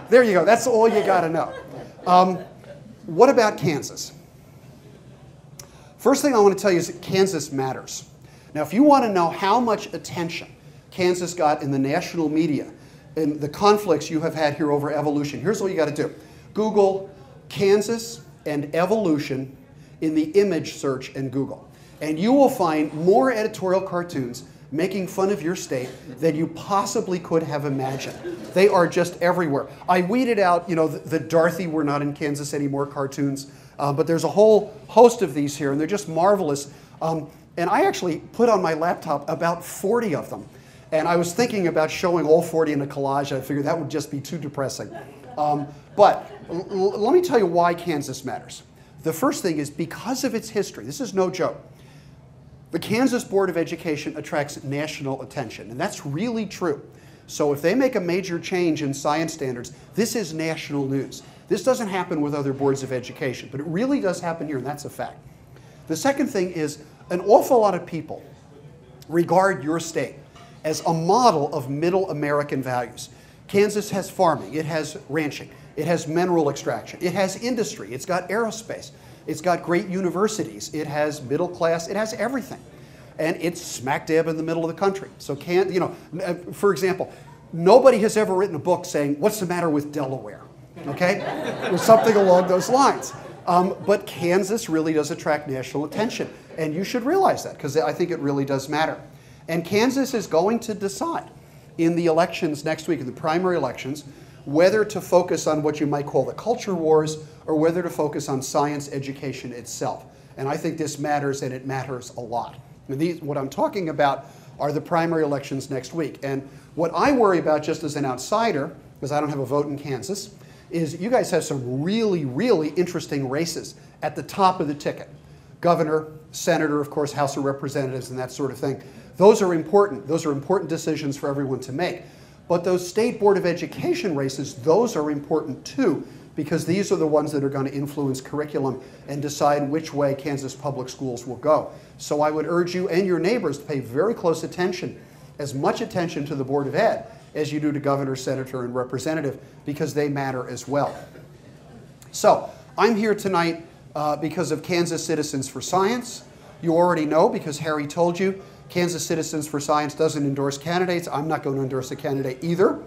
There you go. That's all you got to know. What about Kansas? First thing I want to tell you is that Kansas matters. Now, if you want to know how much attention Kansas got in the national media and the conflicts you have had here over evolution, here's what you got to do. Google Kansas and evolution in the image search in Google. And you will find more editorial cartoons making fun of your state than you possibly could have imagined. They are just everywhere. I weeded out, the Dorothy We're Not in Kansas Anymore cartoons, but there's a whole host of these here, and they're just marvelous. And I actually put on my laptop about 40 of them. And I was thinking about showing all 40 in a collage. I figured that would just be too depressing. But let me tell you why Kansas matters. The first thing is because of its history. This is no joke. The Kansas Board of Education attracts national attention, and that's really true. So if they make a major change in science standards, this is national news. This doesn't happen with other boards of education, but it really does happen here, and that's a fact. The second thing is an awful lot of people regard your state as a model of middle American values. Kansas has farming, it has ranching, it has mineral extraction, it has industry, it's got aerospace. It's got great universities. It has middle class. It has everything. And it's smack dab in the middle of the country. So for example, nobody has ever written a book saying, what's the matter with Delaware? Okay? Or something along those lines. But Kansas really does attract national attention. And you should realize that, because I think it really does matter. And Kansas is going to decide in the elections next week, in the primary elections, whether to focus on what you might call the culture wars or whether to focus on science education itself. And I think this matters, and it matters a lot. And what I'm talking about are the primary elections next week. And what I worry about just as an outsider, because I don't have a vote in Kansas, is you guys have some really, really interesting races at the top of the ticket. Governor, senator, of course, House of Representatives, and that sort of thing. Those are important. Those are important decisions for everyone to make. But those state board of education races, those are important too, because these are the ones that are going to influence curriculum and decide which way Kansas public schools will go. So I would urge you and your neighbors to pay very close attention, as much attention to the Board of Ed as you do to governor, senator, and representative, because they matter as well. So I'm here tonight because of Kansas Citizens for Science. You already know, because Harry told you, Kansas Citizens for Science doesn't endorse candidates. I'm not going to endorse a candidate either.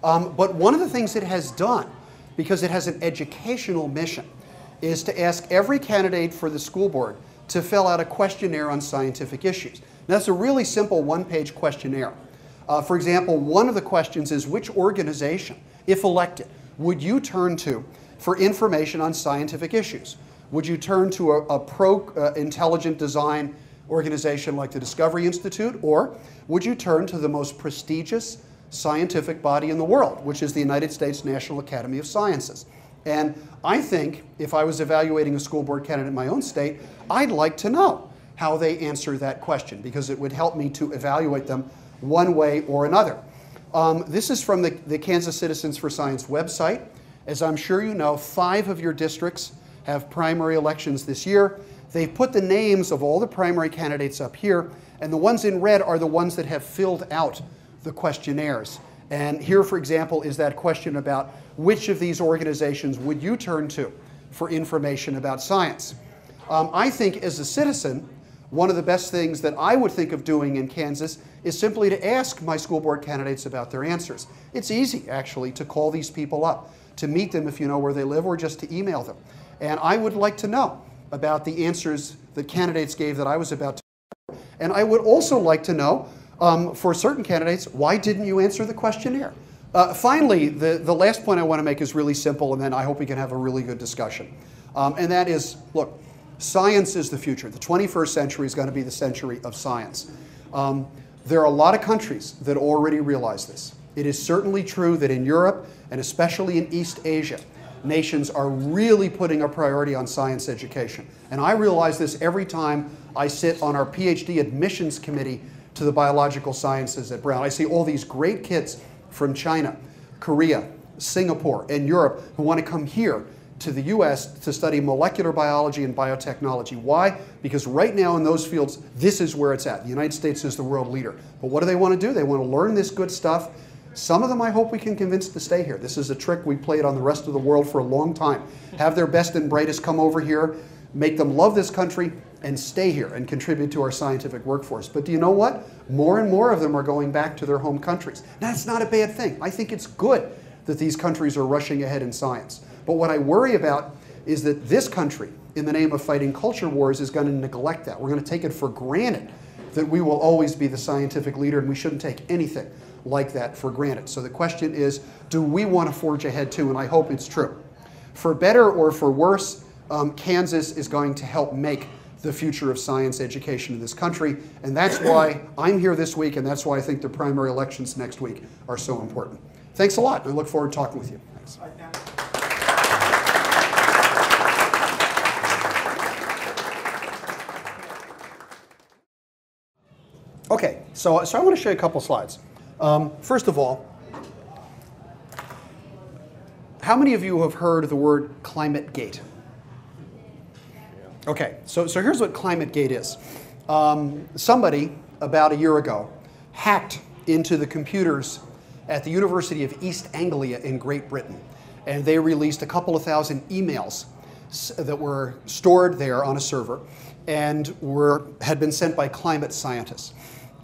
But one of the things it has done, because it has an educational mission, is to ask every candidate for the school board to fill out a questionnaire on scientific issues. Now, that's a really simple one-page questionnaire. For example, one of the questions is, which organization, if elected, would you turn to for information on scientific issues? Would you turn to a pro-intelligent design organization like the Discovery Institute, or would you turn to the most prestigious scientific body in the world, which is the United States National Academy of Sciences? And I think if I was evaluating a school board candidate in my own state, I'd like to know how they answer that question, because it would help me to evaluate them one way or another. This is from the Kansas Citizens for Science website. As I'm sure you know, 5 of your districts have primary elections this year. They've put the names of all the primary candidates up here, and the ones in red are the ones that have filled out the questionnaires. And here, for example, is that question about which of these organizations would you turn to for information about science. I think as a citizen, one of the best things that I would think of doing in Kansas is simply to ask my school board candidates about their answers. It's easy, actually, to call these people up, to meet them if you know where they live, or just to email them. And I would like to know about the answers that candidates gave that I was about to. And I would also like to know, for certain candidates, why didn't you answer the questionnaire? Finally, the last point I want to make is really simple, and then I hope we can have a really good discussion. And that is, look, science is the future. The 21st century is going to be the century of science. There are a lot of countries that already realize this. It is certainly true that in Europe, and especially in East Asia, nations are really putting a priority on science education. And I realize this every time I sit on our PhD admissions committee to the biological sciences at Brown. I see all these great kids from China, Korea, Singapore, and Europe who want to come here to the US to study molecular biology and biotechnology. Why? Because right now in those fields, this is where it's at. The United States is the world leader. But what do they want to do? They want to learn this good stuff, Some of them I hope we can convince to stay here. This is a trick we played on the rest of the world for a long time. Have their best and brightest come over here, make them love this country, and stay here and contribute to our scientific workforce. But do you know what? More and more of them are going back to their home countries. Now, that's not a bad thing. I think it's good that these countries are rushing ahead in science. But what I worry about is that this country, in the name of fighting culture wars, is going to neglect that. We're going to take it for granted that we will always be the scientific leader, and we shouldn't take anything like that for granted. So the question is, do we want to forge ahead too? And I hope it's true. For better or for worse, Kansas is going to help make the future of science education in this country. And that's why I'm here this week, and that's why I think the primary elections next week are so important. Thanks a lot. I look forward to talking with you. Thanks. Okay, so I want to show you a couple slides. First of all, how many of you have heard the word ClimateGate? Okay, so here's what ClimateGate is. Somebody, about a year ago, hacked into the computers at the University of East Anglia in Great Britain. And they released a couple of thousand emails that were stored there on a server and had been sent by climate scientists.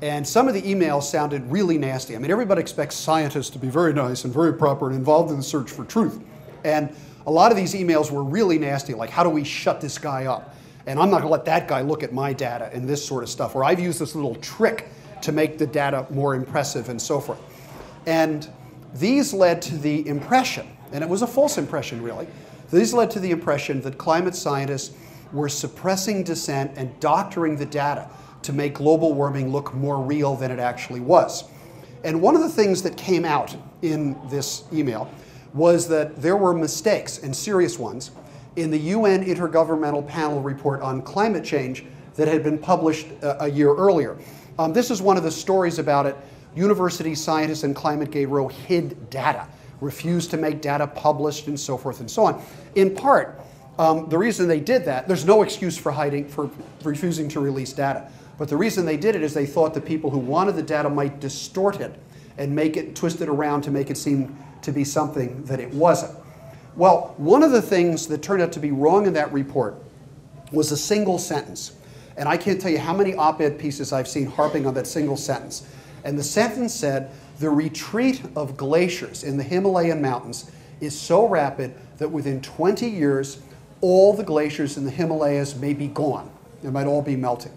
And some of the emails sounded really nasty. I mean, everybody expects scientists to be very nice and very proper and involved in the search for truth. And a lot of these emails were really nasty, like, how do we shut this guy up? And I'm not going to let that guy look at my data and this sort of stuff. Or I've used this little trick to make the data more impressive and so forth. And these led to the impression, and it was a false impression really, these led to the impression that climate scientists were suppressing dissent and doctoring the data to make global warming look more real than it actually was. And one of the things that came out in this email was that there were mistakes, and serious ones, in the UN Intergovernmental Panel report on climate change that had been published a year earlier. This is one of the stories about it. University scientists and ClimateGate row hid data, refused to make data published, and so forth and so on. In part, the reason they did that, there's no excuse for refusing to release data. But the reason they did it is they thought the people who wanted the data might distort it and make it, twist it around to make it seem to be something that it wasn't. Well, one of the things that turned out to be wrong in that report was a single sentence. And I can't tell you how many op-ed pieces I've seen harping on that single sentence. And the sentence said, the retreat of glaciers in the Himalayan mountains is so rapid that within 20 years, all the glaciers in the Himalayas may be gone. They might all be melting.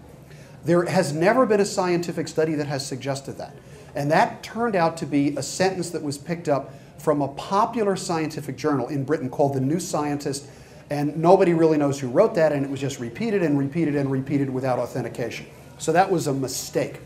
There has never been a scientific study that has suggested that. And that turned out to be a sentence that was picked up from a popular scientific journal in Britain called The New Scientist, and nobody really knows who wrote that, and it was just repeated and repeated and repeated without authentication. So that was a mistake.